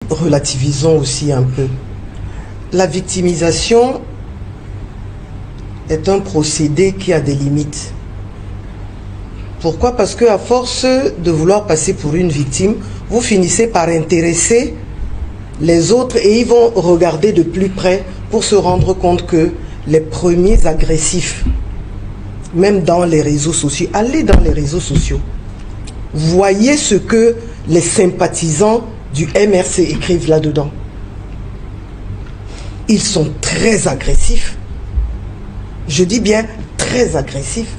relativisons aussi un peu. La victimisation est un procédé qui a des limites. Pourquoi? Parce qu'à force de vouloir passer pour une victime, vous finissez par intéresser les autres et ils vont regarder de plus près pour se rendre compte que les premiers agressifs, même dans les réseaux sociaux, allez dans les réseaux sociaux, voyez ce que les sympathisants du MRC écrivent là-dedans. Ils sont très agressifs. Je dis bien très agressifs.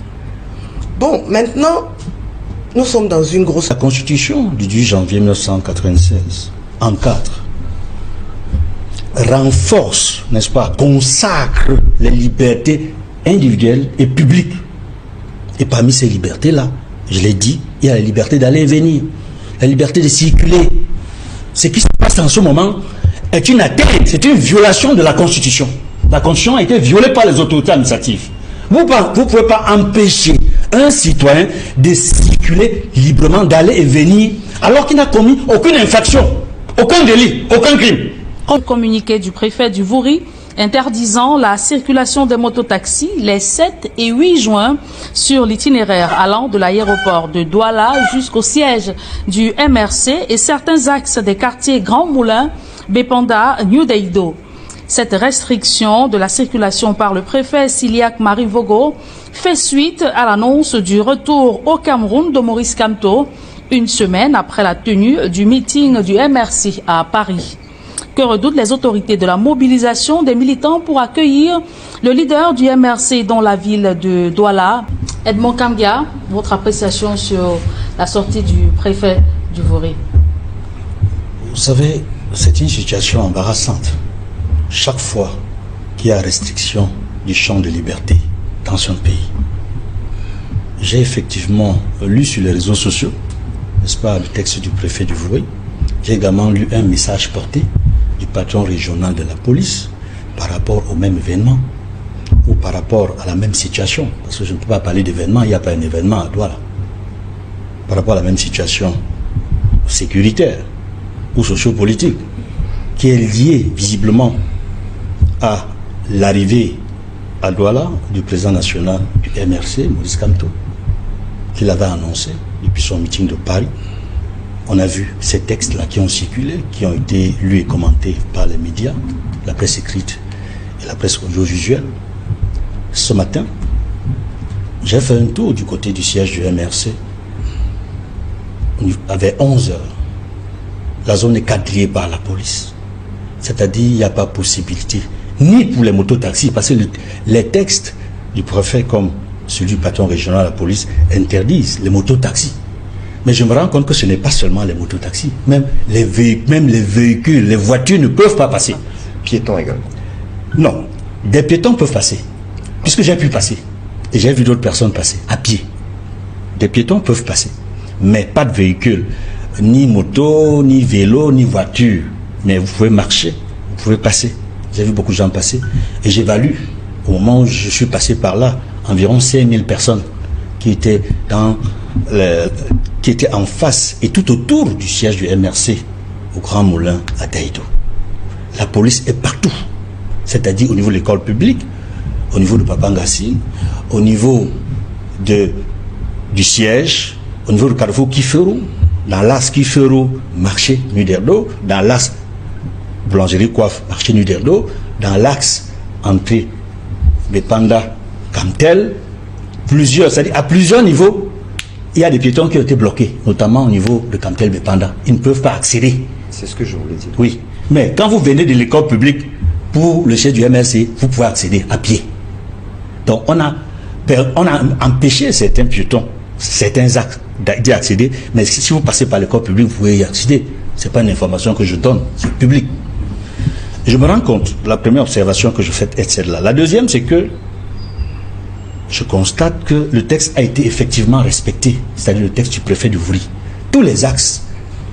Bon, maintenant, nous sommes dans une grosse... La Constitution du 10 janvier 1996, en 4, renforce, n'est-ce pas, consacre les libertés individuelles et publiques. Et parmi ces libertés-là, je l'ai dit, il y a la liberté d'aller et venir, la liberté de circuler. Ce qui se passe en ce moment est une atteinte, c'est une violation de la Constitution. La Constitution a été violée par les autorités administratives. Vous ne pouvez pas empêcher un citoyen de circuler librement, d'aller et venir, alors qu'il n'a commis aucune infraction, aucun délit, aucun crime. Un communiqué du préfet du Vouri interdisant la circulation des mototaxis les 7 et 8 juin sur l'itinéraire allant de l'aéroport de Douala jusqu'au siège du MRC et certains axes des quartiers Grand Moulin, Bepanda, New Daido. Cette restriction de la circulation par le préfet Siliac Marivogo fait suite à l'annonce du retour au Cameroun de Maurice Kamto, une semaine après la tenue du meeting du MRC à Paris. Que redoutent les autorités de la mobilisation des militants pour accueillir le leader du MRC dans la ville de Douala? Edmond Kamgia, votre appréciation sur la sortie du préfet du Vouri? Vous savez, c'est une situation embarrassante. Chaque fois qu'il y a restriction du champ de liberté dans un pays, j'ai effectivement lu sur les réseaux sociaux, n'est-ce pas, le texte du préfet du Vouri. J'ai également lu un message porté du patron régional de la police par rapport au même événement ou par rapport à la même situation, parce que je ne peux pas parler d'événement, il n'y a pas un événement à Douala, par rapport à la même situation sécuritaire ou sociopolitique qui est liée visiblement à l'arrivée à Douala du président national du MRC, Maurice Kamto, qu'il avait annoncé depuis son meeting de Paris. On a vu ces textes-là qui ont circulé, qui ont été lus et commentés par les médias, la presse écrite et la presse audiovisuelle. Ce matin, j'ai fait un tour du côté du siège du MRC. Avec 11 heures, la zone est quadrillée par la police. C'est-à-dire qu'il n'y a pas possibilité, ni pour les mototaxis, parce que les textes du préfet, comme celui du patron régional de la police, interdisent les mototaxis. Mais je me rends compte que ce n'est pas seulement les mototaxis. Même les véhicules, les voitures ne peuvent pas passer. Piétons également? Non. Des piétons peuvent passer. Puisque j'ai pu passer. Et j'ai vu d'autres personnes passer à pied. Des piétons peuvent passer. Mais pas de véhicules. Ni moto, ni vélo, ni voiture. Mais vous pouvez marcher. Vous pouvez passer. J'ai vu beaucoup de gens passer. Et j'évalue, au moment où je suis passé par là, environ 5000 personnes qui étaient qui étaient en face et tout autour du siège du MRC au Grand Moulin à Daido. La police est partout, c'est-à-dire au niveau de l'école publique, au niveau de Papangassi, au niveau du siège, au niveau du carrefour Kifero, dans l'as Kifero, marché Nuderdo, dans l'as boulangerie coiffe, marché Nuderdo, dans l'axe entrée Bepanda Kamtel, c'est-à-dire à plusieurs niveaux. Il y a des piétons qui ont été bloqués, notamment au niveau de Kamtel Bepanda. Ils ne peuvent pas accéder. C'est ce que je voulais dire. Oui. Mais quand vous venez de l'école publique, pour le siège du MRC, vous pouvez accéder à pied. Donc on a empêché certains piétons, certains actes d'y accéder. Mais si vous passez par l'école publique, vous pouvez y accéder. Ce n'est pas une information que je donne, c'est public. Je me rends compte, la première observation que je fais est celle-là. La deuxième, c'est que je constate que le texte a été effectivement respecté, c'est-à-dire le texte du préfet du Vouri. Tous les axes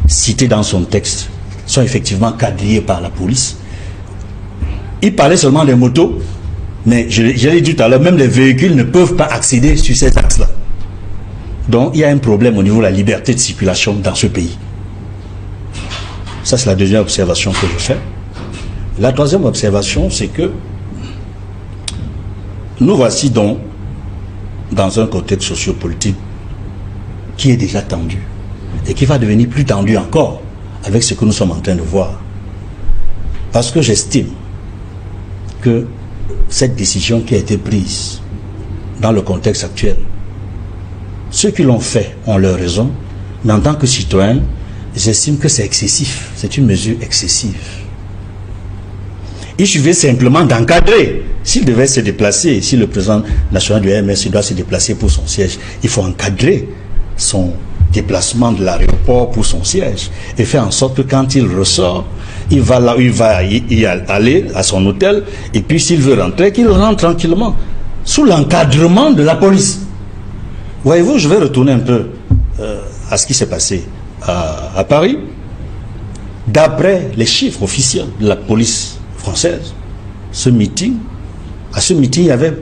cités dans son texte sont effectivement quadrillés par la police. Il parlait seulement des motos, mais je l'ai dit tout à l'heure, même les véhicules ne peuvent pas accéder sur ces axes-là. Donc il y a un problème au niveau de la liberté de circulation dans ce pays. Ça, c'est la deuxième observation que je fais. La troisième observation, c'est que nous voici donc dans un contexte sociopolitique qui est déjà tendu et qui va devenir plus tendu encore avec ce que nous sommes en train de voir. Parce que j'estime que cette décision qui a été prise dans le contexte actuel, ceux qui l'ont fait ont leur raison, mais en tant que citoyen, j'estime que c'est excessif, c'est une mesure excessive. Il suffit simplement d'encadrer. S'il devait se déplacer, si le président national du MS doit se déplacer pour son siège, il faut encadrer son déplacement de l'aéroport pour son siège et faire en sorte que quand il ressort, il va là où il va y aller, à son hôtel, et puis s'il veut rentrer, qu'il rentre tranquillement, sous l'encadrement de la police. Voyez-vous, je vais retourner un peu à ce qui s'est passé à Paris. D'après les chiffres officiels de la police française, à ce meeting, il y avait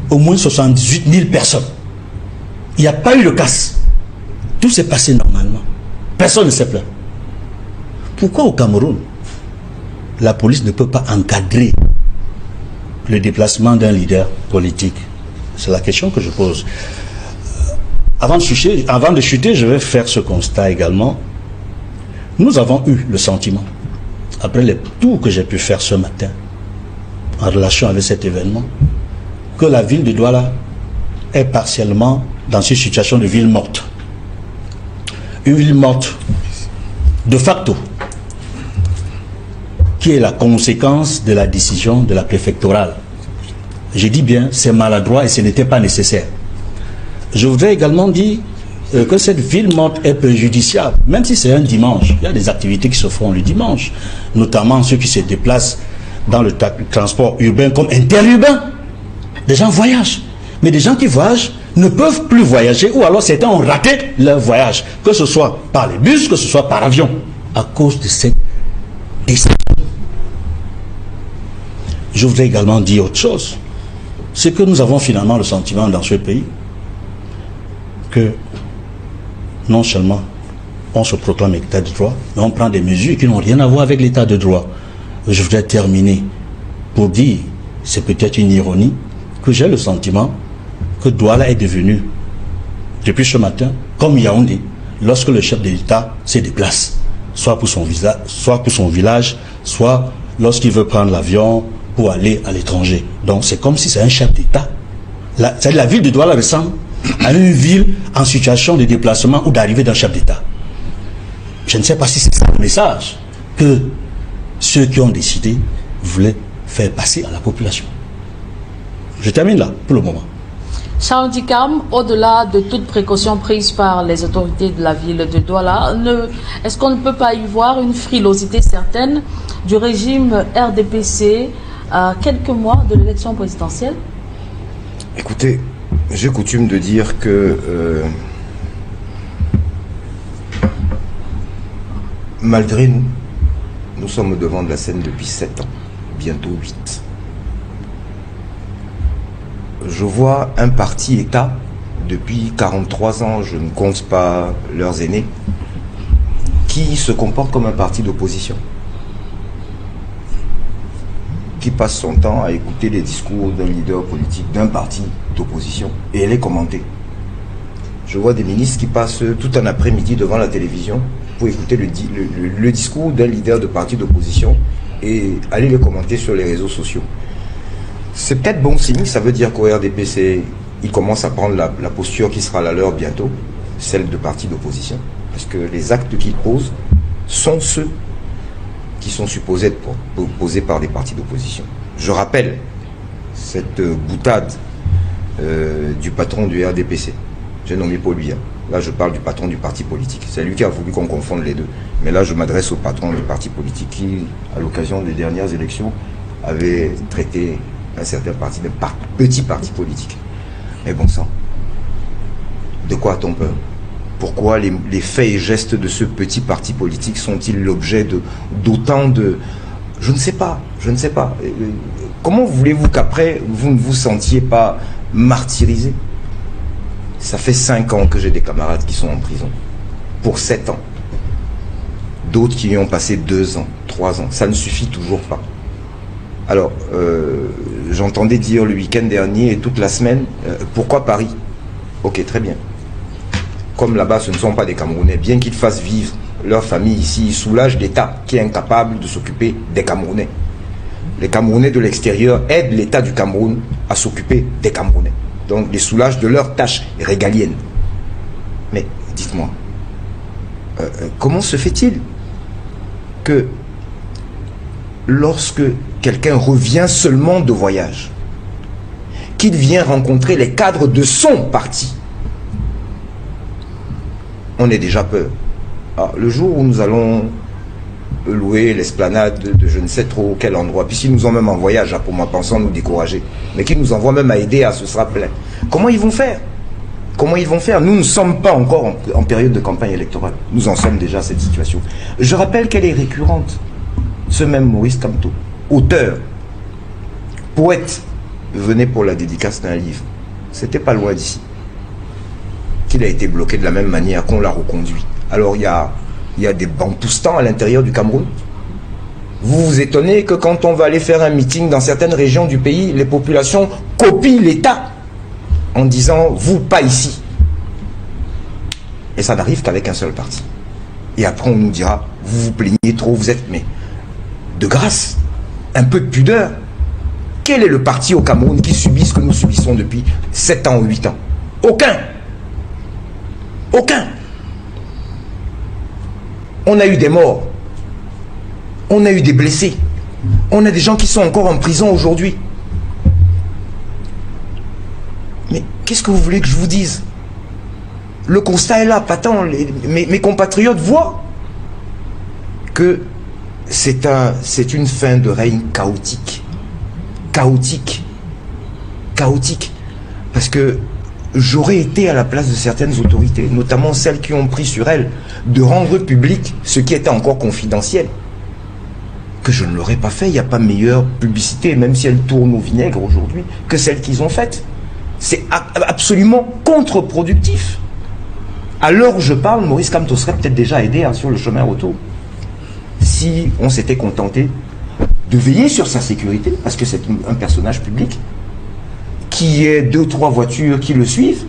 au moins 78 000 personnes. Il n'y a pas eu de casse. Tout s'est passé normalement. Personne ne s'est plaint. Pourquoi au Cameroun, la police ne peut pas encadrer le déplacement d'un leader politique? C'est la question que je pose. Avant de chuter, je vais faire ce constat également. Nous avons eu le sentiment, après les tours que j'ai pu faire ce matin, en relation avec cet événement, que la ville de Douala est partiellement dans une situation de ville morte. Une ville morte de facto, qui est la conséquence de la décision de la préfectorale. Je dis bien, c'est maladroit et ce n'était pas nécessaire. Je voudrais également dire que cette ville morte est préjudiciable, même si c'est un dimanche. Il y a des activités qui se font le dimanche, notamment ceux qui se déplacent dans le transport urbain comme interurbain. Des gens voyagent, mais des gens qui voyagent ne peuvent plus voyager, ou alors certains ont raté leur voyage, que ce soit par les bus, que ce soit par avion, à cause de cette décision. Je voudrais également dire autre chose. C'est que nous avons finalement le sentiment dans ce pays que non seulement on se proclame l'état de droit, mais on prend des mesures qui n'ont rien à voir avec l'état de droit. Je voudrais terminer pour dire, c'est peut-être une ironie, que j'ai le sentiment que Douala est devenu, depuis ce matin, comme Yaoundé, lorsque le chef de l'État se déplace, soit pour son village, soit lorsqu'il veut prendre l'avion pour aller à l'étranger. Donc c'est comme si c'est un chef d'État. La ville de Douala ressemble à une ville en situation de déplacement ou d'arrivée d'un chef d'État. Je ne sais pas si c'est ça le message que ceux qui ont décidé voulaient faire passer à la population. Je termine là, pour le moment. Charles Dikam, au-delà de toute précaution prise par les autorités de la ville de Douala, est-ce qu'on ne peut pas y voir une frilosité certaine du régime RDPC à quelques mois de l'élection présidentielle? Écoutez, j'ai coutume de dire que malgré nous, nous sommes au devant de la scène depuis 7 ans, bientôt 8. Je vois un parti État depuis 43 ans, je ne compte pas leurs aînés, qui se comporte comme un parti d'opposition, qui passe son temps à écouter les discours d'un leader politique d'un parti d'opposition et les commenter. Je vois des ministres qui passent tout un après-midi devant la télévision pour écouter le discours d'un leader de parti d'opposition et aller le commenter sur les réseaux sociaux. C'est peut-être bon signe, ça veut dire qu'au RDPC, ils commencent à prendre la posture qui sera la leur bientôt, celle de parti d'opposition, parce que les actes qu'ils posent sont ceux qui sont supposés être posés par des partis d'opposition. Je rappelle cette boutade du patron du RDPC. J'ai nommé Paul Biya. Là, je parle du patron du parti politique. C'est lui qui a voulu qu'on confonde les deux. Mais là, je m'adresse au patron du parti politique qui, à l'occasion des dernières élections, avait traité un certain parti de petit parti politique. Mais bon sang, de quoi a-t-on peur? Pourquoi les faits et gestes de ce petit parti politique sont-ils l'objet d'autant de... Je ne sais pas, je ne sais pas. Comment voulez-vous qu'après, vous ne vous sentiez pas martyrisé? Ça fait 5 ans que j'ai des camarades qui sont en prison. Pour 7 ans. d'autres qui y ont passé 2 ans, 3 ans. Ça ne suffit toujours pas. Alors, j'entendais dire le week-end dernier et toute la semaine, pourquoi Paris? Ok, très bien. Comme là-bas, ce ne sont pas des Camerounais, bien qu'ils fassent vivre leur famille ici, ils soulagent l'État qui est incapable de s'occuper des Camerounais. Les Camerounais de l'extérieur aident l'État du Cameroun à s'occuper des Camerounais. Donc, les soulagent de leurs tâches régaliennes. Mais, dites-moi, comment se fait-il que lorsque quelqu'un revient seulement de voyage, qu'il vient rencontrer les cadres de son parti, on ait déjà peur? Alors, le jour où nous allons louer l'esplanade de je ne sais trop quel endroit, puis s'ils nous ont même en voyage, pour moi pensant nous décourager, mais qu'ils nous envoient même à aider, ce sera plein. Comment ils vont faire? Comment ils vont faire? Nous ne sommes pas encore en période de campagne électorale. Nous en sommes déjà à cette situation. Je rappelle qu'elle est récurrente. Ce même Maurice Kamto, auteur, poète, venait pour la dédicace d'un livre. C'était pas loin d'ici. Qu'il a été bloqué de la même manière qu'on l'a reconduit. Alors il y a des bantoustans à l'intérieur du Cameroun. Vous vous étonnez que quand on va aller faire un meeting dans certaines régions du pays, les populations copient l'État en disant « vous, pas ici ». Et ça n'arrive qu'avec un seul parti. Et après on nous dira « vous vous plaignez trop, vous êtes... » Mais de grâce, un peu de pudeur. Quel est le parti au Cameroun qui subit ce que nous subissons depuis 7 ans ou 8 ans? Aucun. Aucun. On a eu des morts. On a eu des blessés. On a des gens qui sont encore en prison aujourd'hui. Mais qu'est-ce que vous voulez que je vous dise? Le constat est là, patent. Mes compatriotes voient que c'est une fin de règne chaotique. Chaotique. Chaotique. Parce que j'aurais été à la place de certaines autorités, notamment celles qui ont pris sur elles de rendre public ce qui était encore confidentiel. Que je ne l'aurais pas fait. Il n'y a pas meilleure publicité, même si elle tourne au vinaigre aujourd'hui, que celle qu'ils ont faite. C'est absolument contre-productif. À l'heure où je parle, Maurice Kamto serait peut-être déjà aidé sur le chemin retour. Si on s'était contenté de veiller sur sa sécurité, parce que c'est un personnage public, qui ait 2 ou 3 voitures qui le suivent,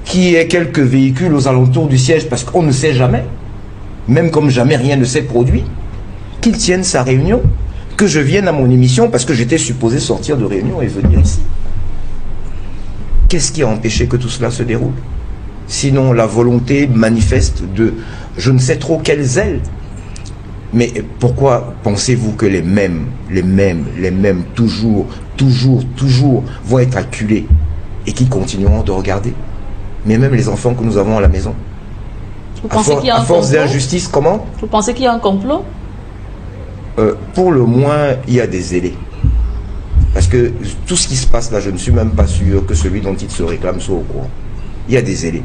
qui ait quelques véhicules aux alentours du siège, parce qu'on ne sait jamais, même comme jamais rien ne s'est produit, qu'il tienne sa réunion, que je vienne à mon émission, parce que j'étais supposé sortir de réunion et venir ici. Qu'est-ce qui a empêché que tout cela se déroule? Sinon la volonté manifeste de je ne sais trop quel zèle. Mais pourquoi pensez-vous que les mêmes, toujours vont être acculés et qui continueront de regarder? Mais même les enfants que nous avons à la maison. Vous pensez qu'il y a un force complot? d'injustice, comment? Vous pensez qu'il y a un complot? Pour le moins, il y a des zélés. Parce que tout ce qui se passe là, je ne suis même pas sûr que celui dont il se réclame soit au courant. Il y a des zélés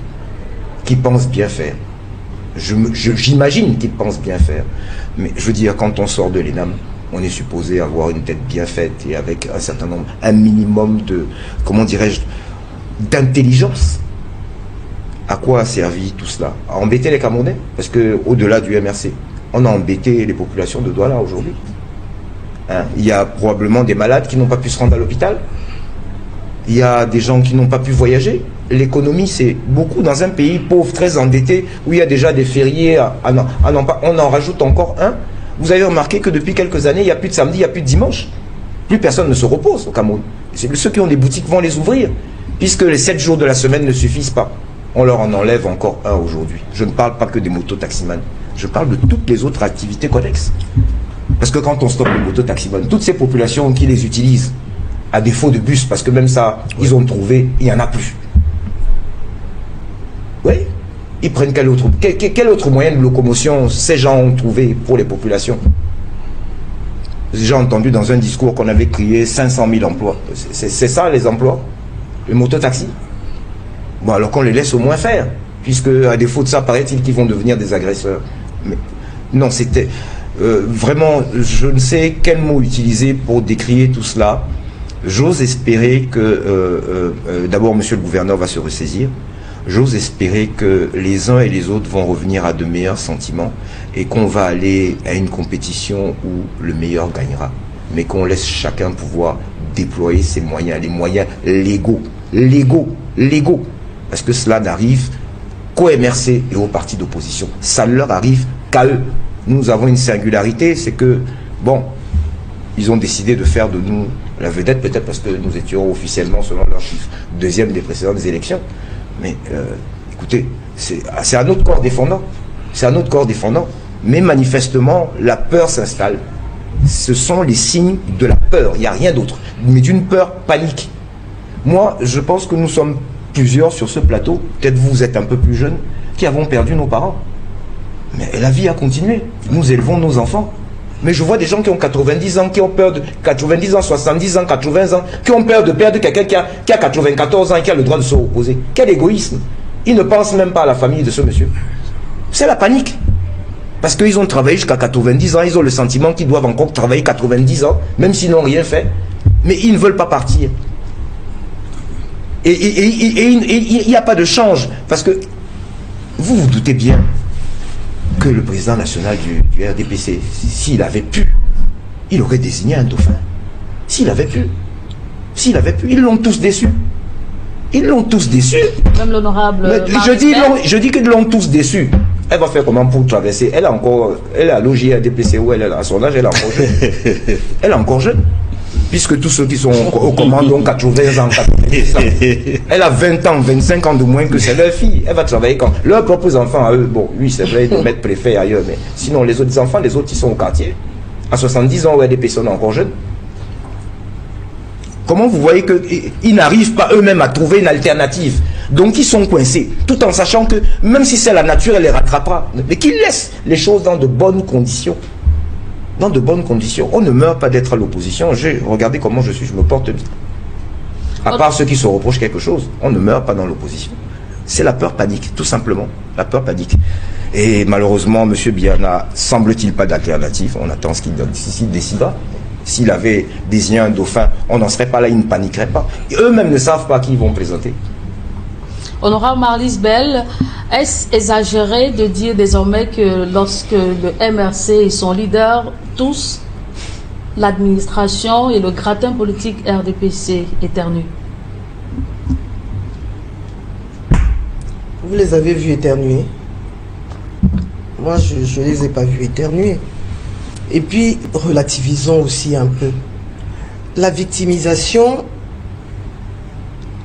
qui pensent bien faire. J'imagine qu'ils pensent bien faire. Mais je veux dire, quand on sort de l'ENAM, on est supposé avoir une tête bien faite et avec un certain nombre, un minimum de, comment dirais-je, d'intelligence. À quoi a servi tout cela? À embêter les Camerounais? Parce que au-delà du MRC, on a embêté les populations de Douala aujourd'hui. Hein? Il y a probablement des malades qui n'ont pas pu se rendre à l'hôpital. Il y a des gens qui n'ont pas pu voyager. L'économie, c'est beaucoup dans un pays pauvre, très endetté, où il y a déjà des fériés. On en rajoute encore un. Vous avez remarqué que depuis quelques années, il n'y a plus de samedi, il n'y a plus de dimanche. Plus personne ne se repose au Cameroun. Ceux qui ont des boutiques vont les ouvrir, puisque les 7 jours de la semaine ne suffisent pas. On leur en enlève encore un aujourd'hui. Je ne parle pas que des mototaximans. Je parle de toutes les autres activités connexes. Parce que quand on stoppe les mototaximans, toutes ces populations qui les utilisent, à défaut de bus, parce que même ça, ils ont trouvé, il n'y en a plus. Oui, ils prennent quel autre moyen de locomotion ces gens ont trouvé pour les populations? J'ai entendu dans un discours qu'on avait créé 500 000 emplois. C'est ça les emplois? Les mototaxis? Bon, alors qu'on les laisse au moins faire, puisque à défaut de ça, paraît-il qu'ils vont devenir des agresseurs. Mais non, c'était vraiment, je ne sais quel mot utiliser pour décrire tout cela. J'ose espérer que d'abord monsieur le gouverneur va se ressaisir. j'ose espérer que les uns et les autres vont revenir à de meilleurs sentiments et qu'on va aller à une compétition où le meilleur gagnera. Mais qu'on laisse chacun pouvoir déployer ses moyens, les moyens légaux. Parce que cela n'arrive qu'au MRC et aux partis d'opposition. Ça ne leur arrive qu'à eux. Nous avons une singularité, c'est que, bon, ils ont décidé de faire de nous la vedette, peut-être parce que nous étions officiellement, selon leurs chiffres, deuxième des précédentes élections. Mais écoutez, c'est un autre corps défendant. C'est un autre corps défendant. Mais manifestement, la peur s'installe. Ce sont les signes de la peur. Il n'y a rien d'autre. Mais d'une peur panique. Moi, je pense que nous sommes plusieurs sur ce plateau, peut-être vous êtes un peu plus jeunes, qui avons perdu nos parents. Mais la vie a continué. Nous élevons nos enfants. Mais je vois des gens qui ont 90 ans, qui ont peur de 90 ans, 70 ans, 80 ans, qui ont peur de perdre quelqu'un qui a 94 ans et qui a le droit de se reposer. Quel égoïsme! Ils ne pensent même pas à la famille de ce monsieur. C'est la panique. Parce qu'ils ont travaillé jusqu'à 90 ans, ils ont le sentiment qu'ils doivent encore travailler 90 ans, même s'ils n'ont rien fait. Mais ils ne veulent pas partir. Et il n'y a pas de change. Parce que vous vous doutez bien que le président national du RDPC, s'il avait pu, il aurait désigné un dauphin. S'il avait pu. S'il avait pu. Ils l'ont tous déçu. Ils l'ont tous déçu. Même l'honorable... Je dis qu'ils l'ont tous déçu. Elle va faire comment pour traverser? Elle a logé à RDPC où elle est à son âge, elle est encore jeune. Elle est encore jeune. Puisque tous ceux qui sont aux commandes ont 80 ans, 90 ans. Elle a 20 ans, 25 ans de moins que c'est leur fille. Elle va travailler quand leurs propres enfants à eux. Bon, lui, c'est vrai de mettre préfet ailleurs, mais sinon, les autres enfants, les autres, ils sont au quartier. À 70 ans, où il y a des personnes encore jeunes. Comment vous voyez qu'ils n'arrivent pas eux-mêmes à trouver une alternative? Donc ils sont coincés, tout en sachant que même si c'est la nature, elle les rattrapera. Mais qu'ils laissent les choses dans de bonnes conditions. Dans de bonnes conditions. On ne meurt pas d'être à l'opposition. Regardez comment je me porte bien. À part ceux qui se reprochent quelque chose, on ne meurt pas dans l'opposition. C'est la peur panique, tout simplement. La peur panique. Et malheureusement, M. Biya n'a, semble-t-il, pas d'alternative. On attend ce qu'il décidera. S'il avait désigné un dauphin, on n'en serait pas là, ils ne paniqueraient pas. Eux-mêmes ne savent pas qui ils vont présenter. Honorable Marlys Bell, est-ce exagéré de dire désormais que lorsque le MRC et son leader, tous, l'administration et le gratin politique RDPC éternuent? Vous les avez vus éternuer? Moi, je ne les ai pas vus éternuer. Et puis, relativisons aussi un peu. La victimisation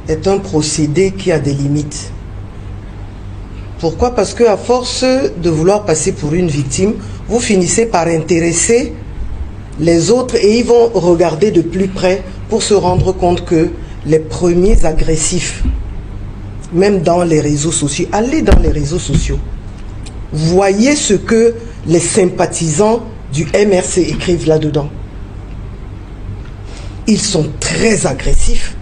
est un procédé qui a des limites. Pourquoi? Parce qu'à force de vouloir passer pour une victime, vous finissez par intéresser les autres et ils vont regarder de plus près pour se rendre compte que les premiers agressifs, même dans les réseaux sociaux, allez dans les réseaux sociaux, voyez ce que les sympathisants du MRC écrivent là-dedans. Ils sont très agressifs.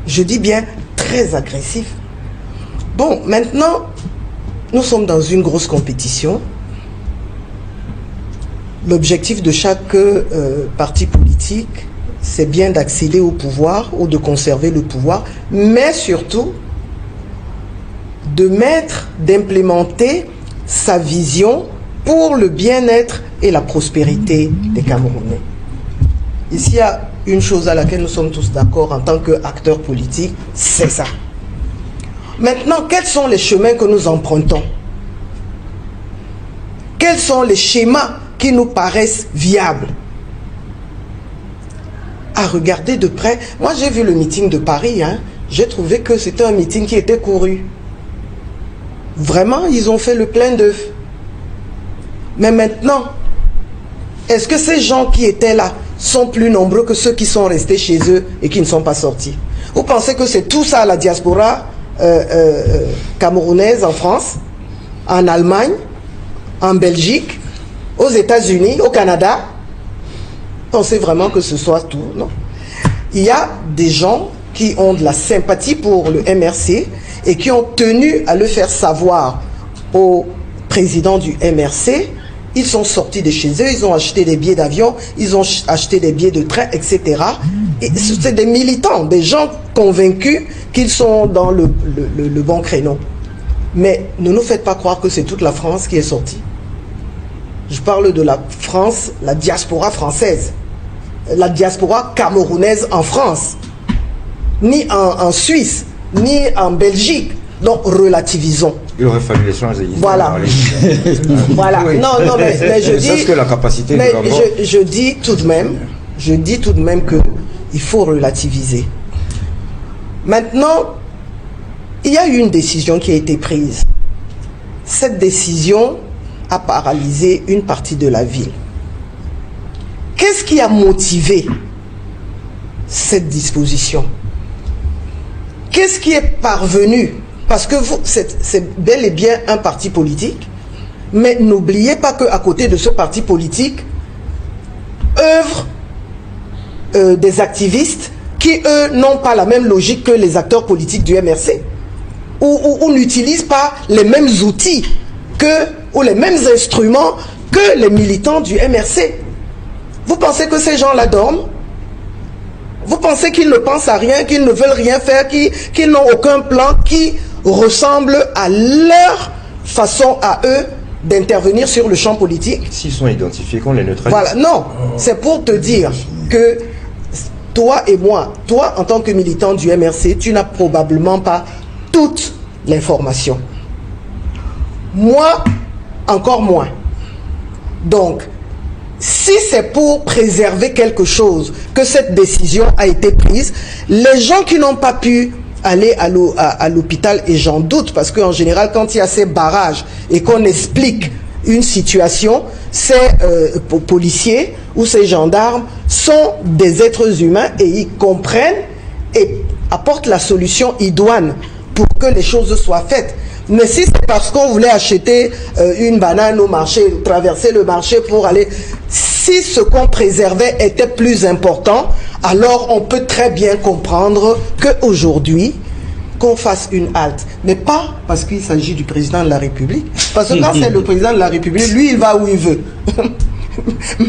Je dis bien très agressifs. Bon, maintenant, nous sommes dans une grosse compétition. L'objectif de chaque parti politique, c'est bien d'accéder au pouvoir ou de conserver le pouvoir, mais surtout d'implémenter sa vision pour le bien-être et la prospérité des Camerounais. Ici, il y a une chose à laquelle nous sommes tous d'accord en tant qu'acteurs politiques, c'est ça. Maintenant, quels sont les chemins que nous empruntons? Quels sont les schémas qui nous paraissent viables? À regarder de près, moi j'ai vu le meeting de Paris, hein, j'ai trouvé que c'était un meeting qui était couru. Vraiment, ils ont fait le plein d'œufs. Mais maintenant, est-ce que ces gens qui étaient là sont plus nombreux que ceux qui sont restés chez eux et qui ne sont pas sortis? Vous pensez que c'est tout ça la diaspora camerounaise en France, en Allemagne, en Belgique, aux États-Unis, au Canada? Pensez vraiment que ce soit tout? Non. Il y a des gens qui ont de la sympathie pour le MRC et qui ont tenu à le faire savoir au président du MRC. Ils sont sortis de chez eux, ils ont acheté des billets d'avion, ils ont acheté des billets de train, etc. C'est des militants, des gens convaincus qu'ils sont dans le bon créneau. Mais ne nous faites pas croire que c'est toute la France qui est sortie. Je parle de la France, la diaspora française, la diaspora camerounaise en France, ni en Suisse, ni en Belgique. Donc relativisons. Il aurait fallu les changer. Voilà. Voilà. Oui. Non, mais je dis. Que la capacité mais je dis tout de même que il faut relativiser. Maintenant, il y a eu une décision qui a été prise. Cette décision a paralysé une partie de la ville. Qu'est-ce qui a motivé cette disposition? Qu'est-ce qui est parvenu? Parce que c'est bel et bien un parti politique, mais n'oubliez pas qu'à côté de ce parti politique œuvrent des activistes qui, eux, n'ont pas la même logique que les acteurs politiques du MRC, ou n'utilisent pas les mêmes outils ou les mêmes instruments que les militants du MRC. Vous pensez que ces gens-là dorment? Vous pensez qu'ils ne pensent à rien, qu'ils ne veulent rien faire, qu'ils n'ont aucun plan qui ressemble à leur façon à eux d'intervenir sur le champ politique? S'ils sont identifiés, qu'on les neutralise. Voilà, non, c'est pour te dire que toi et moi, toi en tant que militant du MRC, tu n'as probablement pas toute l'information. Moi, encore moins. Donc, si c'est pour préserver quelque chose que cette décision a été prise, les gens qui n'ont pas pu aller à l'hôpital, et j'en doute, parce qu'en général, quand il y a ces barrages et qu'on explique une situation, ces policiers ou ces gendarmes sont des êtres humains et ils comprennent et apportent la solution idoine pour que les choses soient faites. Mais si c'est parce qu'on voulait acheter une banane au marché, traverser le marché pour aller... Si ce qu'on préservait était plus important, alors on peut très bien comprendre qu'aujourd'hui, qu'on fasse une halte. Mais pas parce qu'il s'agit du président de la République. Parce que quand c'est le président de la République, lui, il va où il veut.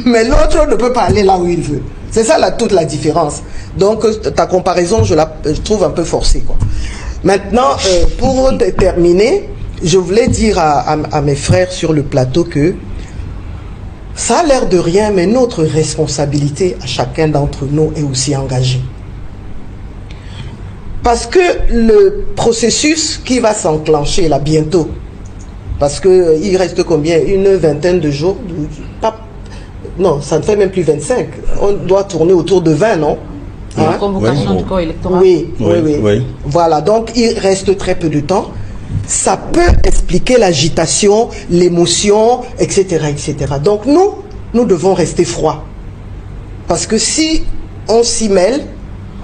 Mais l'autre ne peut pas aller là où il veut. C'est ça toute la différence. Donc ta comparaison, je trouve un peu forcée, quoi. Maintenant, pour terminer, je voulais dire à mes frères sur le plateau que ça a l'air de rien, mais notre responsabilité à chacun d'entre nous est aussi engagée. Parce que le processus qui va s'enclencher là bientôt, parce qu'il reste combien? Une vingtaine de jours? Non, ça ne fait même plus 25. On doit tourner autour de 20, non? La convocation du corps électoral. Oui. Voilà, donc il reste très peu de temps. Ça peut expliquer l'agitation, l'émotion, etc., etc. Donc nous devons rester froids. Parce que si on s'y mêle,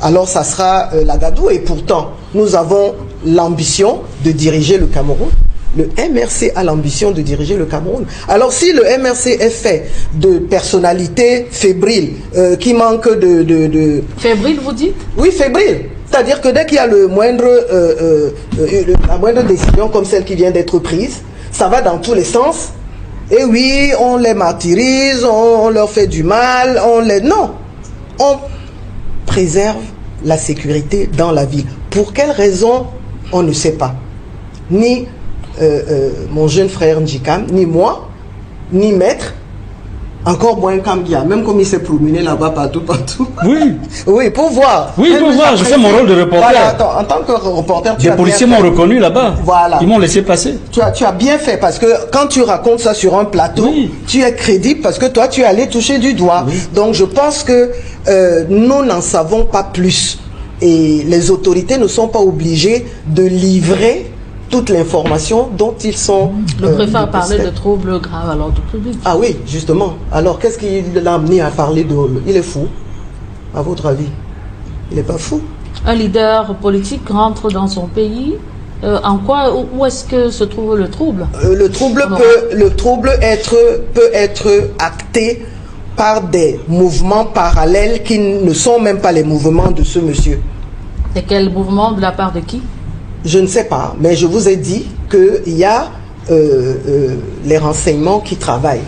alors ça sera la gadoue. Et pourtant, nous avons l'ambition de diriger le Cameroun. Le MRC a l'ambition de diriger le Cameroun. Alors si le MRC est fait de personnalités fébriles, qui manquent de... Fébrile, vous dites? Oui, fébrile. C'est-à-dire que dès qu'il y a la moindre décision comme celle qui vient d'être prise, ça va dans tous les sens. Et oui, on les martyrise, on leur fait du mal, Non, on préserve la sécurité dans la ville. Pour quelle raison, on ne sait pas. Ni mon jeune frère Njikam, ni moi, ni Maître, encore moins Kambia, même comme il s'est promené là-bas partout. Oui. Oui, pour voir. Oui, pour voir, je fais mon rôle de reporter. Voilà, attends, en tant que reporter, les policiers m'ont reconnu là-bas. Voilà. Ils m'ont laissé passer. Tu as bien fait, parce que quand tu racontes ça sur un plateau, tu es crédible parce que toi, tu es allé toucher du doigt. Oui. Donc, je pense que nous n'en savons pas plus. Et les autorités ne sont pas obligées de livrer toute l'information dont ils sont... Le préfet a parlé de troubles graves à l'ordre public. Ah oui, justement. Alors, qu'est-ce qui l'a amené à parler de... Il est fou, à votre avis? Il n'est pas fou. Un leader politique rentre dans son pays. En quoi, où est-ce que se trouve le trouble? Le trouble peut être acté par des mouvements parallèles qui ne sont même pas les mouvements de ce monsieur. Et quel mouvement? De la part de qui? Je ne sais pas, mais je vous ai dit qu'il y a les renseignements qui travaillent,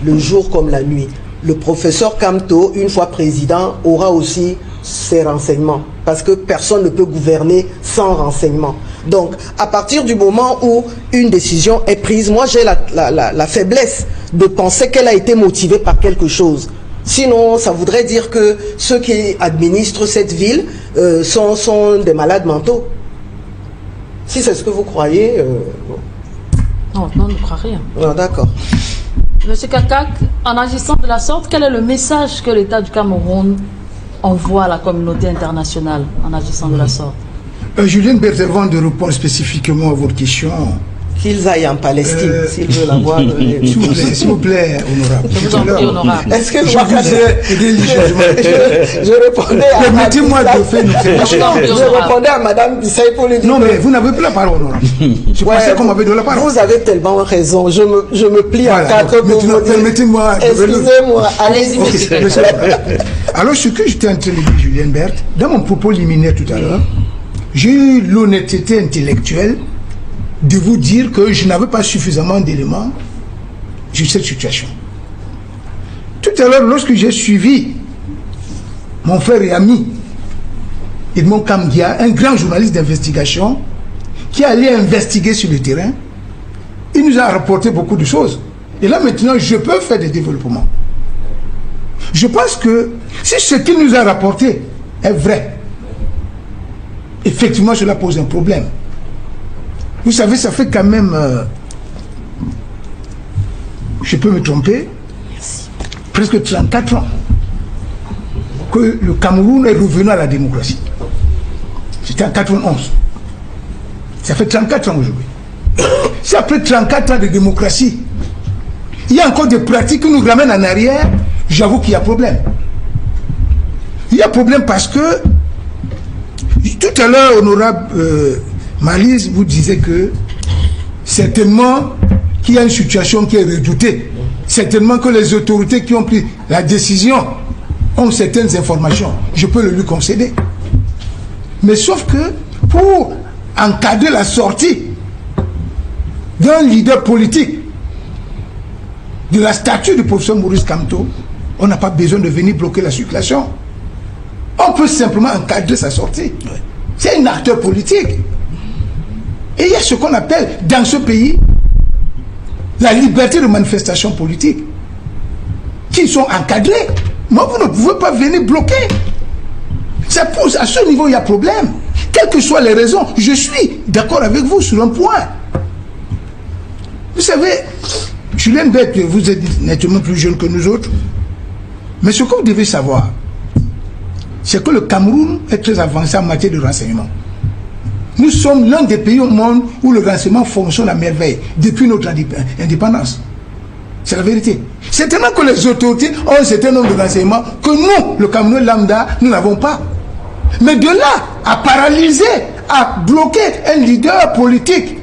le jour comme la nuit. Le professeur Kamto, une fois président, aura aussi ces renseignements. Parce que personne ne peut gouverner sans renseignements. Donc, à partir du moment où une décision est prise, moi j'ai la faiblesse de penser qu'elle a été motivée par quelque chose. Sinon, ça voudrait dire que ceux qui administrent cette ville sont des malades mentaux. Si c'est ce que vous croyez... Non, on ne croit rien. Ah, d'accord. Monsieur Kakak, en agissant de la sorte, quel est le message que l'État du Cameroun envoie à la communauté internationale en agissant de la sorte? Julien Berthe, avant de répondre spécifiquement à votre question... Qu'ils aillent en Palestine, s'ils veulent avoir... S'il vous plaît, honorable. Je vous en prie, honorable. Est-ce que je répondais à... Permettez-moi de faire une observation. Je répondais à Madame Bissaï pour lui dire... Non, mais vous n'avez plus la parole, honorable. Je pensais qu'on m'avait donné la parole. Vous avez tellement raison. Je me plie en quatre pour vous dire... Permettez-moi... Excusez-moi, allez-y. Alors, ce que j'étais en train de dire, Julien Berthe, dans mon propos liminaire tout à l'heure, j'ai eu l'honnêteté intellectuelle de vous dire que je n'avais pas suffisamment d'éléments sur cette situation. Tout à l'heure, lorsque j'ai suivi mon frère et ami Edmond Kamgia, un grand journaliste d'investigation, qui allait investiguer sur le terrain, il nous a rapporté beaucoup de choses. Et là maintenant, je peux faire des développements. Je pense que si ce qu'il nous a rapporté est vrai, effectivement, cela pose un problème. Vous savez, ça fait quand même, je peux me tromper, presque 34 ans que le Cameroun est revenu à la démocratie. C'était en 91. Ça fait 34 ans aujourd'hui. Si après 34 ans de démocratie, il y a encore des pratiques qui nous ramènent en arrière, j'avoue qu'il y a problème. Il y a problème parce que, tout à l'heure, honorable Malise vous disait que certainement qu'il y a une situation qui est redoutée. Certainement que les autorités qui ont pris la décision ont certaines informations. Je peux le lui concéder. Mais sauf que pour encadrer la sortie d'un leader politique de la statue du professeur Maurice Kamto, on n'a pas besoin de venir bloquer la circulation. On peut simplement encadrer sa sortie. C'est un acteur politique. Et il y a ce qu'on appelle, dans ce pays, la liberté de manifestation politique, qui sont encadrés. Moi, vous ne pouvez pas venir bloquer. Ça pose, à ce niveau, il y a problème. Quelles que soient les raisons, je suis d'accord avec vous sur un point. Vous savez, Julien Berthe, vous êtes nettement plus jeune que nous autres, mais ce que vous devez savoir, c'est que le Cameroun est très avancé en matière de renseignement. Nous sommes l'un des pays au monde où le renseignement fonctionne à merveille depuis notre indépendance. C'est la vérité. C'est tellement que les autorités ont un certain nombre de renseignements que nous, le Cameroun lambda, nous n'avons pas. Mais de là à paralyser, à bloquer un leader politique,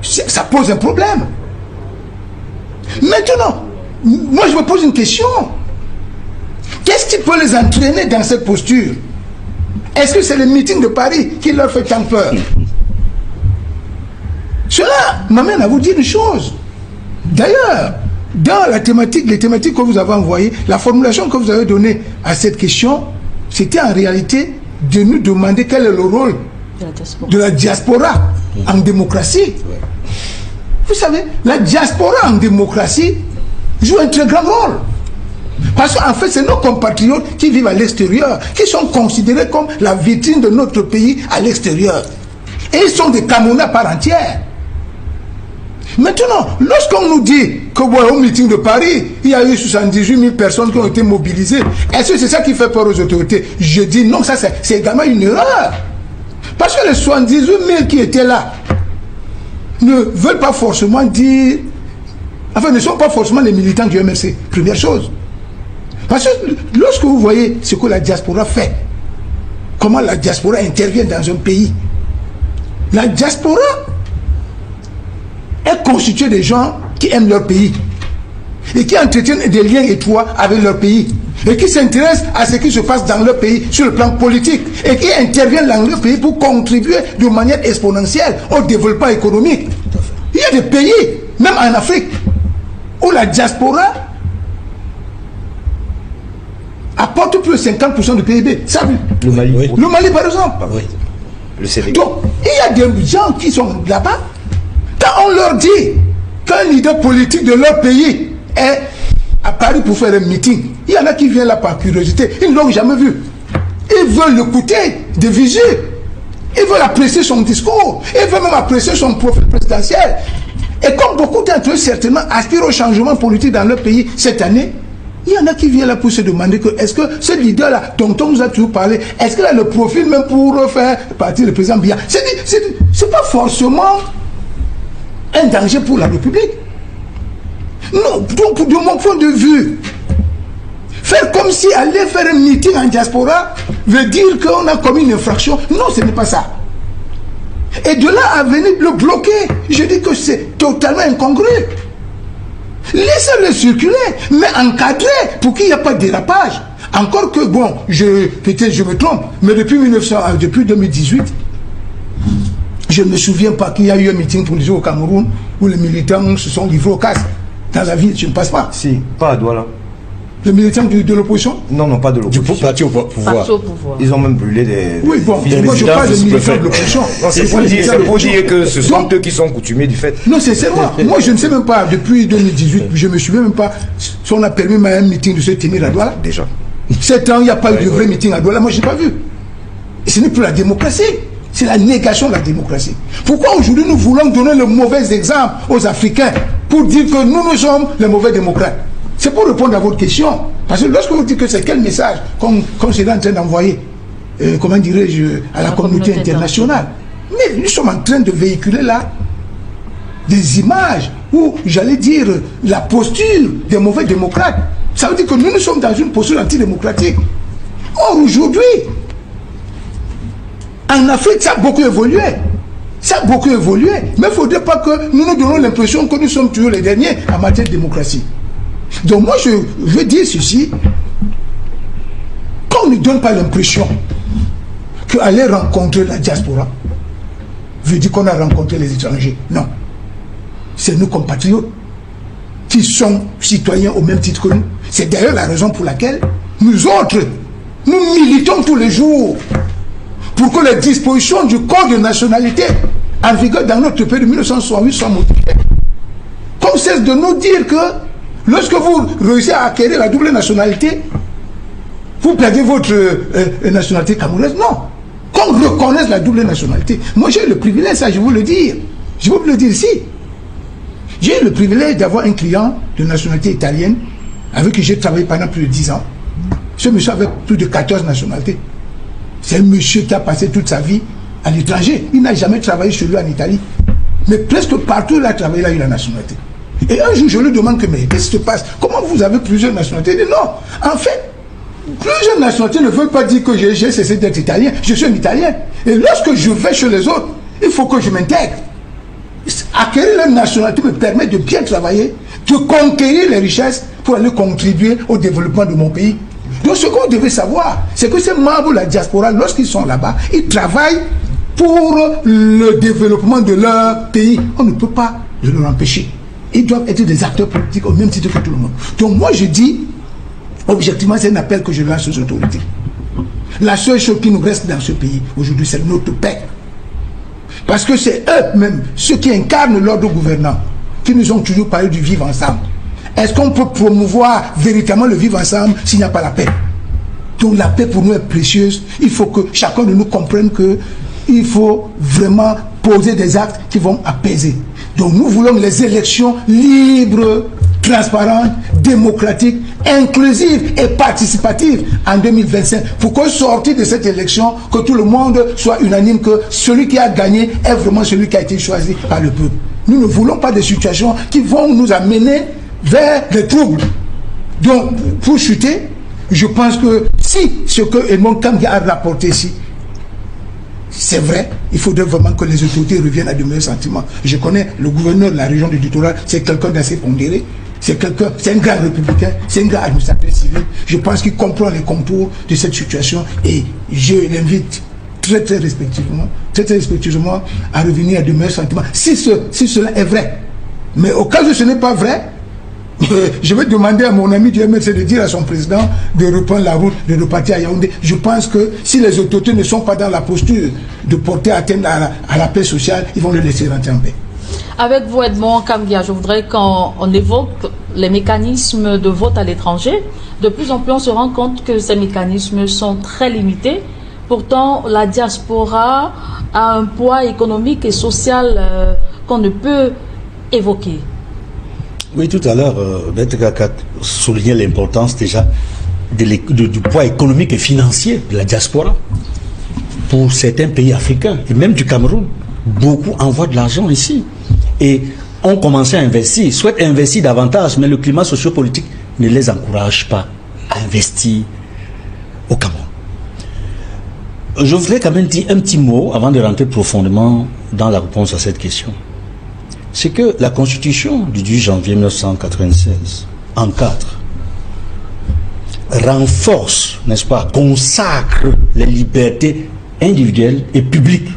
ça pose un problème. Maintenant, moi je me pose une question. Qu'est-ce qui peut les entraîner dans cette posture? Est-ce que c'est le meeting de Paris qui leur fait tant peur? Cela m'amène à vous dire une chose. D'ailleurs, dans la thématique, les thématiques que vous avez envoyées, la formulation que vous avez donnée à cette question, c'était en réalité de nous demander quel est le rôle de la diaspora en démocratie. Vous savez, la diaspora en démocratie joue un très grand rôle. Parce qu'en fait, c'est nos compatriotes qui vivent à l'extérieur, qui sont considérés comme la vitrine de notre pays à l'extérieur. Et ils sont des Camerounais à part entière. Maintenant, lorsqu'on nous dit que au meeting de Paris, il y a eu 78 000 personnes qui ont été mobilisées, est-ce que c'est ça qui fait peur aux autorités? Je dis non, ça c'est également une erreur. Parce que les 78 000 qui étaient là ne veulent pas forcément dire... Enfin, ne sont pas forcément les militants du MRC. Première chose. Parce que lorsque vous voyez ce que la diaspora fait, comment la diaspora intervient dans un pays, la diaspora est constituée de gens qui aiment leur pays et qui entretiennent des liens étroits avec leur pays et qui s'intéressent à ce qui se passe dans leur pays sur le plan politique et qui interviennent dans leur pays pour contribuer de manière exponentielle au développement économique. Il y a des pays, même en Afrique, où la diaspora a apporte plus de 50% du PIB. Ça, Le Mali. Oui. le Mali, par exemple. Oui. Le Sénégal. Donc, il y a des gens qui sont là-bas. Quand on leur dit qu'un leader politique de leur pays est à Paris pour faire un meeting, il y en a qui viennent là par curiosité. Ils ne l'ont jamais vu. Ils veulent l'écouter de visu. Ils veulent apprécier son discours. Ils veulent même apprécier son profil présidentiel. Et comme beaucoup d'entre eux certainement aspirent au changement politique dans leur pays cette année, il y en a qui viennent là pour se demander que est-ce que ce leader-là, dont on nous a toujours parlé, est-ce qu'il a le profil même pour faire partie du président Biya? C'est pas forcément un danger pour la République. Non, donc de mon point de vue, faire comme si aller faire un meeting en diaspora veut dire qu'on a commis une infraction. Non, ce n'est pas ça. Et de là à venir le bloquer, je dis que c'est totalement incongru. Laissez-le circuler, mais encadrer pour qu'il n'y ait pas de dérapage. Encore que, bon, peut-être je me trompe, mais depuis 2018, je ne me souviens pas qu'il y a eu un meeting politique au Cameroun où les militants se sont livrés au casse. Dans la ville, je ne passe pas. Si, pas à Douala. Les militants de l'opposition? Non, non, pas de Du l'opposition. parti au pouvoir. Parti au pouvoir. Ils ont même brûlé des... Oui, bon, moi je parle des militants de l'opposition. Non, c'est pour dire que ce sont eux qui sont coutumiers du fait. Non, sincèrement, moi je ne sais même pas, depuis 2018, je ne me souviens même pas si on a permis à un meeting de se tenir à Douala. Déjà. 7 ans, il n'y a pas eu de vrai meeting à Douala, moi je n'ai pas vu. Et ce n'est plus la démocratie, c'est la négation de la démocratie. Pourquoi aujourd'hui nous voulons donner le mauvais exemple aux Africains pour dire que nous sommes les mauvais démocrates? C'est pour répondre à votre question. Parce que lorsque vous dites que c'est quel message qu'on serait en train d'envoyer, comment dirais-je, à la communauté internationale. Mais nous sommes en train de véhiculer là des images où, j'allais dire, la posture des mauvais démocrates. Ça veut dire que nous sommes dans une posture antidémocratique. Or, aujourd'hui, en Afrique, ça a beaucoup évolué. Ça a beaucoup évolué. Mais il ne faudrait pas que nous nous donnons l'impression que nous sommes toujours les derniers en matière de démocratie. Donc moi, je veux dire ceci. Qu'on ne donne pas l'impression qu'aller rencontrer la diaspora veut dire qu'on a rencontré les étrangers. Non. C'est nos compatriotes qui sont citoyens au même titre que nous. C'est d'ailleurs la raison pour laquelle nous autres, nous militons tous les jours pour que les dispositions du code de nationalité en vigueur dans notre pays de 1968 soient modifiées. Qu'on cesse de nous dire que lorsque vous réussissez à acquérir la double nationalité, vous perdez votre nationalité camerounaise. Non. Qu'on reconnaisse la double nationalité. Moi, j'ai eu le privilège, ça, je vous le dire. Je vais vous le dire ici. J'ai eu le privilège d'avoir un client de nationalité italienne avec qui j'ai travaillé pendant plus de 10 ans. Ce monsieur avait plus de 14 nationalités. C'est un monsieur qui a passé toute sa vie à l'étranger. Il n'a jamais travaillé chez lui en Italie. Mais presque partout où il a travaillé, il a eu la nationalité. Et un jour, je lui demande que, mais qu'est-ce qui se passe? Comment vous avez plusieurs nationalités? Il dit non. En fait, plusieurs nationalités ne veulent pas dire que j'ai cessé d'être italien. Je suis un Italien. Et lorsque je vais chez les autres, il faut que je m'intègre. Acquérir la nationalité me permet de bien travailler, de conquérir les richesses pour aller contribuer au développement de mon pays. Donc ce que vous devez savoir, c'est que ces membres de la diaspora, lorsqu'ils sont là-bas, ils travaillent pour le développement de leur pays. On ne peut pas leur empêcher. Ils doivent être des acteurs politiques au même titre que tout le monde. Donc moi je dis, objectivement, c'est un appel que je lance aux autorités. La seule chose qui nous reste dans ce pays aujourd'hui, c'est notre paix. Parce que c'est eux-mêmes, ceux qui incarnent l'ordre gouvernant, qui nous ont toujours parlé du vivre ensemble. Est-ce qu'on peut promouvoir véritablement le vivre ensemble s'il n'y a pas la paix? Donc la paix pour nous est précieuse. Il faut que chacun de nous comprenne qu'il faut vraiment poser des actes qui vont apaiser. Donc nous voulons les élections libres, transparentes, démocratiques, inclusives et participatives en 2025. Pour qu'on sorte de cette élection, que tout le monde soit unanime, que celui qui a gagné est vraiment celui qui a été choisi par le peuple. Nous ne voulons pas des situations qui vont nous amener vers les troubles. Donc, pour chuter, je pense que si ce que Edmond Kamgi a rapporté ici, c'est vrai, il faudrait vraiment que les autorités reviennent à de meilleurs sentiments. Je connais le gouverneur de la région du littoral, c'est quelqu'un d'assez pondéré, c'est un grand républicain, c'est un grand administrateur civil. Je pense qu'il comprend les contours de cette situation et je l'invite très respectueusement à revenir à de meilleurs sentiments. Si cela est vrai, mais au cas où ce n'est pas vrai, Je vais demander à mon ami du MRC de dire à son président de reprendre la route, de repartir à Yaoundé. Je pense que si les autorités ne sont pas dans la posture de porter atteinte à la paix sociale, ils vont le laisser rentrer en paix. Avec vous, Edmond Kambia, je voudrais qu'on évoque les mécanismes de vote à l'étranger. De plus en plus, on se rend compte que ces mécanismes sont très limités. Pourtant, la diaspora a un poids économique et social qu'on ne peut évoquer. Oui, tout à l'heure, Maître Kakat soulignait l'importance déjà du poids économique et financier de la diaspora pour certains pays africains, et même du Cameroun. Beaucoup envoient de l'argent ici et ont commencé à investir, souhaitent investir davantage, mais le climat sociopolitique ne les encourage pas à investir au Cameroun. Je voudrais quand même dire un petit mot avant de rentrer profondément dans la réponse à cette question. C'est que la Constitution du 10 janvier 1996 encadre, renforce, n'est-ce pas, consacre les libertés individuelles et publiques.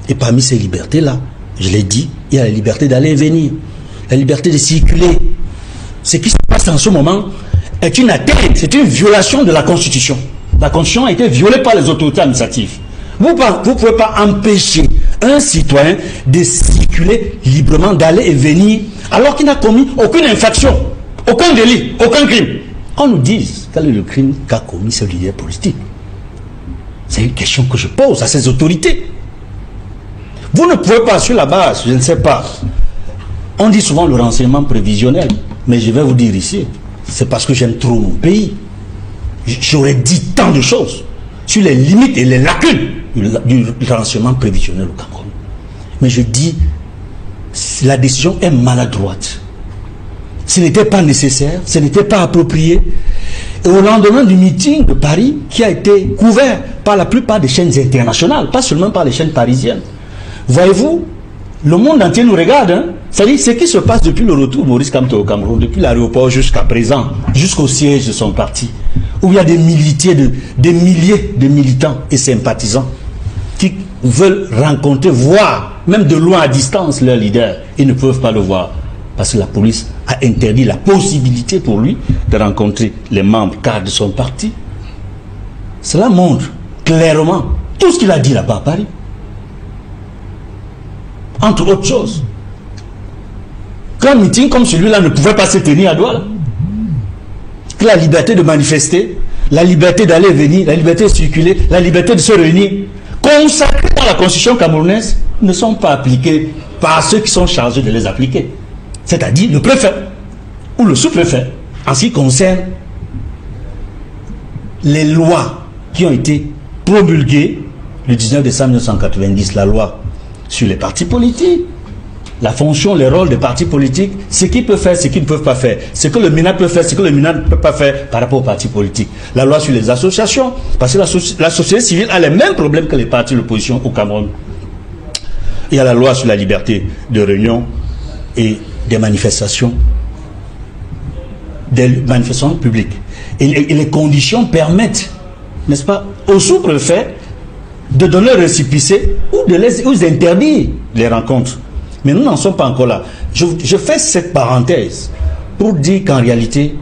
Et parmi ces libertés-là, je l'ai dit, il y a la liberté d'aller et venir, la liberté de circuler. Ce qui se passe en ce moment est une atteinte, c'est une violation de la Constitution. La Constitution a été violée par les autorités administratives. Vous ne pouvez pas empêcher un citoyen de circuler librement, d'aller et venir, alors qu'il n'a commis aucune infraction, aucun délit, aucun crime. On nous dit quel est le crime qu'a commis ce leader politique. C'est une question que je pose à ces autorités. Vous ne pouvez pas, sur la base, je ne sais pas, on dit souvent le renseignement prévisionnel, mais je vais vous dire ici, c'est parce que j'aime trop mon pays. J'aurais dit tant de choses sur les limites et les lacunes du renseignement prévisionnel au Cameroun. Mais je dis, la décision est maladroite. Ce n'était pas nécessaire, ce n'était pas approprié. Et au lendemain du meeting de Paris, qui a été couvert par la plupart des chaînes internationales, pas seulement par les chaînes parisiennes, voyez-vous, le monde entier nous regarde. Hein? C'est-à-dire ce qui se passe depuis le retour de Maurice Kamto au Cameroun, depuis l'aéroport jusqu'à présent, jusqu'au siège de son parti, où il y a des milliers de militants et sympathisants qui veulent rencontrer, voir, même de loin à distance, leur leader. Ils ne peuvent pas le voir parce que la police a interdit la possibilité pour lui de rencontrer les membres cadres de son parti. Cela montre clairement tout ce qu'il a dit là-bas à Paris. Entre autres choses, qu'un meeting comme celui-là ne pouvait pas se tenir à Douala. Que la liberté de manifester, la liberté d'aller et venir, la liberté de circuler, la liberté de se réunir, consacrées par la Constitution camerounaise, ne sont pas appliquées par ceux qui sont chargés de les appliquer. C'est-à-dire le préfet ou le sous-préfet, en ce qui concerne les lois qui ont été promulguées le 19 décembre 1990, la loi sur les partis politiques, la fonction, les rôles des partis politiques, ce qu'ils peuvent faire, ce qu'ils ne peuvent pas faire, ce que le MINA peut faire, ce que le MINA ne peut pas faire par rapport aux partis politiques. La loi sur les associations, parce que la société civile a les mêmes problèmes que les partis de l'opposition au Cameroun. Il y a la loi sur la liberté de réunion et des manifestations publiques. Et les conditions permettent, n'est-ce pas, aux sous-préfets de donner un récépissé ou de les interdire les rencontres. Mais nous n'en sommes pas encore là. Je fais cette parenthèse pour dire qu'en réalité,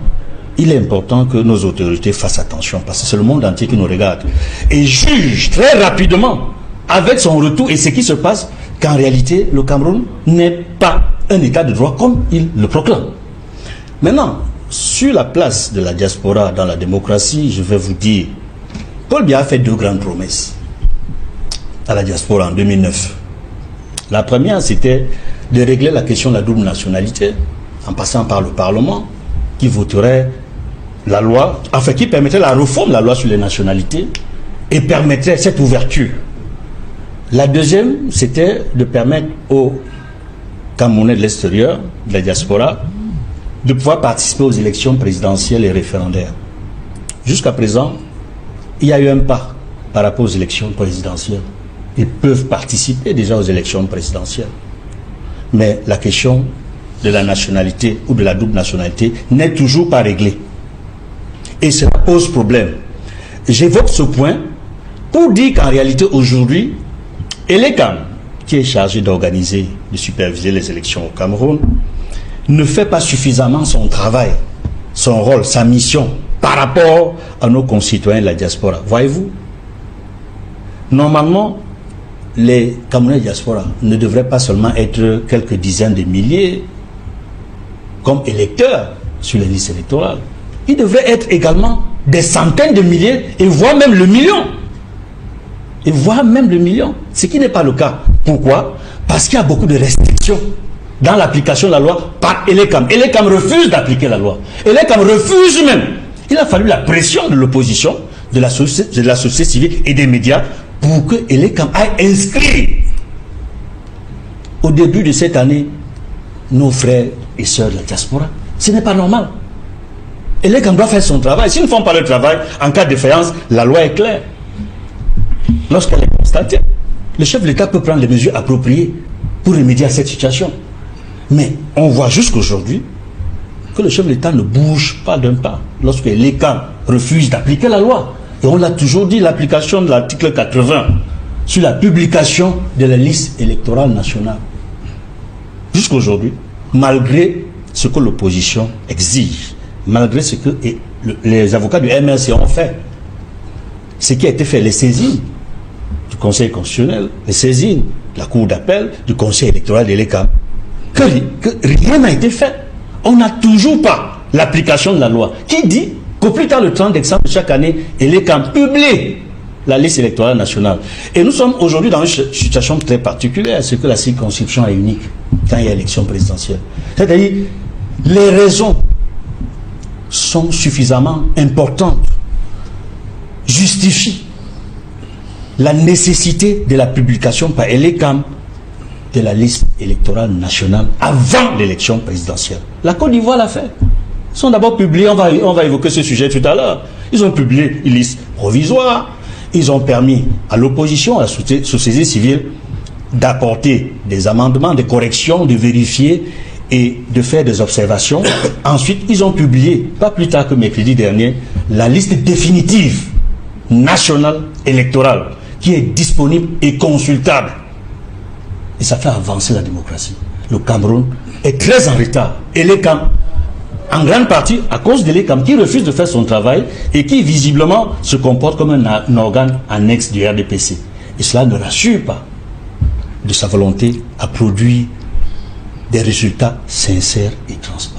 il est important que nos autorités fassent attention, parce que c'est le monde entier qui nous regarde et juge très rapidement, avec son retour et ce qui se passe, qu'en réalité, le Cameroun n'est pas un état de droit comme il le proclame. Maintenant, sur la place de la diaspora dans la démocratie, je vais vous dire, Paul Biya a fait deux grandes promesses à la diaspora en 2009. La première, c'était de régler la question de la double nationalité en passant par le Parlement qui voterait la loi, enfin qui permettrait la réforme de la loi sur les nationalités et permettrait cette ouverture. La deuxième, c'était de permettre aux Camerounais de l'extérieur, de la diaspora, de pouvoir participer aux élections présidentielles et référendaires. Jusqu'à présent, il y a eu un pas par rapport aux élections présidentielles. Ils peuvent participer déjà aux élections présidentielles. Mais la question de la nationalité ou de la double nationalité n'est toujours pas réglée. Et cela pose problème. J'évoque ce point pour dire qu'en réalité aujourd'hui, Elekam, qui est chargé d'organiser, de superviser les élections au Cameroun, ne fait pas suffisamment son travail, son rôle, sa mission par rapport à nos concitoyens de la diaspora. Voyez-vous, normalement, les Camerounais de diaspora ne devraient pas seulement être quelques dizaines de milliers comme électeurs sur les listes électorales. Ils devraient être également des centaines de milliers et voire même le million. Et voire même le million. Ce qui n'est pas le cas. Pourquoi? Parce qu'il y a beaucoup de restrictions dans l'application de la loi par Elekam. Elekam refuse d'appliquer la loi. Elekam refuse même. Il a fallu la pression de l'opposition, de la société civile et des médias pour que Elekam aille inscrire au début de cette année nos frères et sœurs de la diaspora. Ce n'est pas normal. Elekam doit faire son travail. S'ils ne font pas le travail, en cas de défaillance, la loi est claire. Lorsqu'elle est constatée, le chef de l'État peut prendre les mesures appropriées pour remédier à cette situation. Mais on voit jusqu'aujourd'hui que le chef de l'État ne bouge pas d'un pas. Lorsque Elekam refuse d'appliquer la loi, et on l'a toujours dit, l'application de l'article 80 sur la publication de la liste électorale nationale. Jusqu'aujourd'hui, malgré ce que l'opposition exige, malgré ce que les avocats du MRC ont fait, ce qui a été fait, les saisines du Conseil constitutionnel, les saisines de la Cour d'appel, du Conseil électoral de l'Élecam, que rien n'a été fait. On n'a toujours pas l'application de la loi qui dit qu'au plus tard le 30 décembre de chaque année, l'Élecam publie la liste électorale nationale. Et nous sommes aujourd'hui dans une situation très particulière, c'est que la circonscription est unique quand il y a élection présidentielle. C'est-à-dire, les raisons sont suffisamment importantes, justifient la nécessité de la publication par Elekam de la liste électorale nationale avant l'élection présidentielle. La Côte d'Ivoire l'a fait. Ils sont d'abord publiés, on va évoquer ce sujet tout à l'heure. Ils ont publié une liste provisoire, ils ont permis à l'opposition, à la société civile, d'apporter des amendements, des corrections, de vérifier et de faire des observations. Ensuite, ils ont publié, pas plus tard que mercredi dernier, la liste définitive nationale électorale qui est disponible et consultable. Et ça fait avancer la démocratie. Le Cameroun est très en retard. Et l'Élecam, en grande partie à cause de l'Élecam qui refuse de faire son travail et qui visiblement se comporte comme un organe annexe du RDPC. Et cela ne rassure pas de sa volonté à produire des résultats sincères et transparents.